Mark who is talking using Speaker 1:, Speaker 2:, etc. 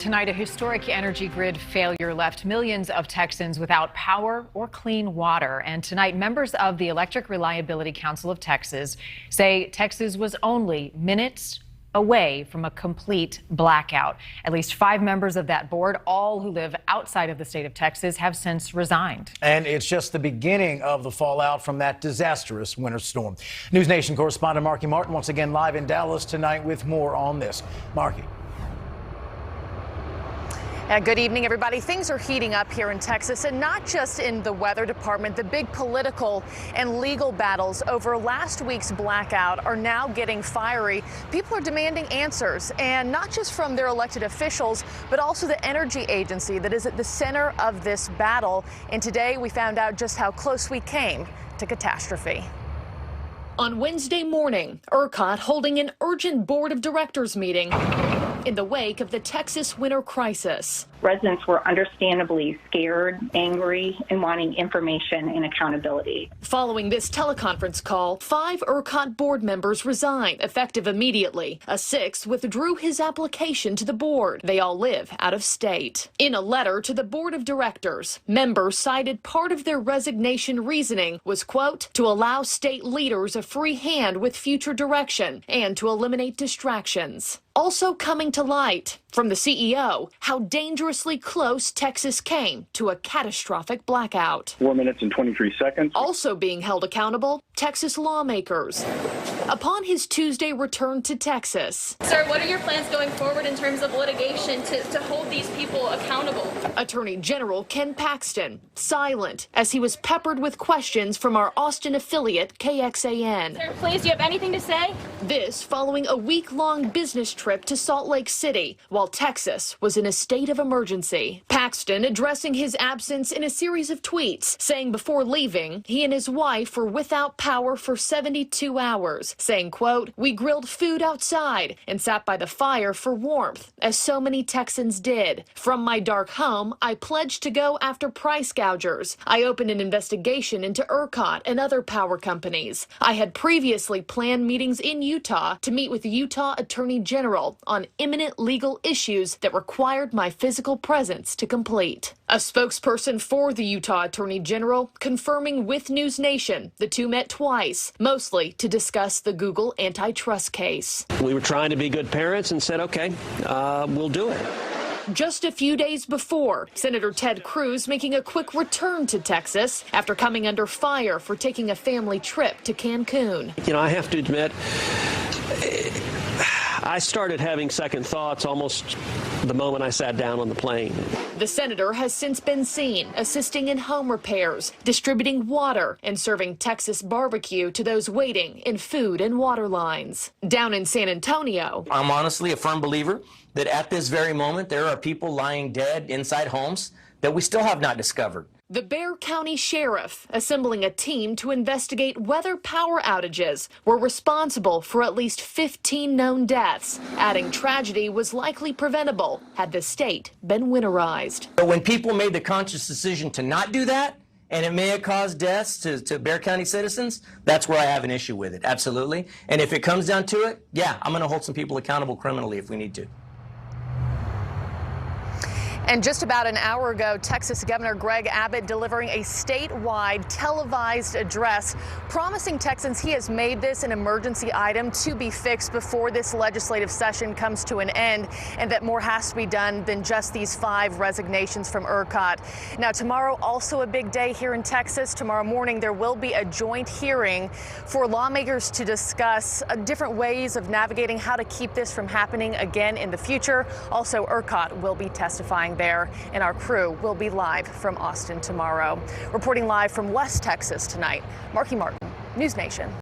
Speaker 1: Tonight, a historic energy grid failure left millions of Texans without power or clean water. And tonight, members of the Electric Reliability Council of Texas say Texas was only minutes away from a complete blackout. At least 5 members of that board, all who live outside of the state of Texas, have since resigned.
Speaker 2: And it's just the beginning of the fallout from that disastrous winter storm. NewsNation correspondent Marky Martin once again live in Dallas tonight with more on this. Marky.
Speaker 3: Good evening, everybody. Things are heating up here in Texas, and not just in the weather department. The big political and legal battles over last week's blackout are now getting fiery. People are demanding answers, and not just from their elected officials, but also the energy agency that is at the center of this battle. And today we found out just how close we came to catastrophe.
Speaker 4: On Wednesday morning, ERCOT holding an urgent board of directors meeting in the wake of the Texas winter crisis.
Speaker 5: Residents were understandably scared, angry, and wanting information and accountability.
Speaker 4: Following this teleconference call, 5 ERCOT board members resigned, effective immediately. A 6th withdrew his application to the board. They all live out of state. In a letter to the board of directors, members cited part of their resignation reasoning was, quote, to allow state leaders a free hand with future direction and to eliminate distractions. Also coming to light from the CEO, how dangerously close Texas came to a catastrophic blackout.
Speaker 6: 4 minutes and 23 seconds.
Speaker 4: Also being held accountable, Texas lawmakers. Upon his Tuesday return to Texas.
Speaker 7: Sir, what are your plans going forward in terms of litigation to hold these people accountable?
Speaker 4: Attorney General Ken Paxton, silent as he was peppered with questions from our Austin affiliate KXAN.
Speaker 7: Sir, please, do you have anything to say?
Speaker 4: This following a week-long business trip to Salt Lake City, while Texas was in a state of emergency. Paxton addressing his absence in a series of tweets, saying before leaving, he and his wife were without power for 72 hours, saying, quote, we grilled food outside and sat by the fire for warmth, as so many Texans did. From my dark home, I pledged to go after price gougers. I opened an investigation into ERCOT and other power companies. I had previously planned meetings in Utah to meet with the Utah Attorney General on imminent legal issues that required my physical presence to complete. A spokesperson for the Utah Attorney General confirming with NewsNation the two met twice, mostly to discuss the Google antitrust case.
Speaker 8: We were trying to be good parents and said, okay, we'll do it.
Speaker 4: Just a few days before, Senator Ted Cruz making a quick return to Texas after coming under fire for taking a family trip to Cancun.
Speaker 8: You know, I have to admit, I started having second thoughts almost the moment I sat down on the plane.
Speaker 4: The senator has since been seen assisting in home repairs, distributing water, and serving Texas barbecue to those waiting in food and water lines. Down in San Antonio,
Speaker 9: I'm honestly a firm believer that at this very moment there are people lying dead inside homes that we still have not discovered.
Speaker 4: the Bexar County Sheriff assembling a team to investigate whether power outages were responsible for at least 15 known deaths, adding tragedy was likely preventable had the state been winterized.
Speaker 9: But when people made the conscious decision to not do that, and it may have caused deaths to Bexar County citizens, that's where I have an issue with it, absolutely. And if it comes down to it, yeah, I'm going to hold some people accountable criminally if we need to.
Speaker 3: And just about an hour ago, Texas Governor Greg Abbott delivering a statewide televised address, promising Texans he has made this an emergency item to be fixed before this legislative session comes to an end, and that more has to be done than just these 5 resignations from ERCOT. Now, tomorrow also a big day here in Texas. Tomorrow morning, there will be a joint hearing for lawmakers to discuss different ways of navigating how to keep this from happening again in the future. Also, ERCOT will be testifying there, and our crew will be live from Austin tomorrow. Reporting live from West Texas tonight, Marky Martin, NewsNation.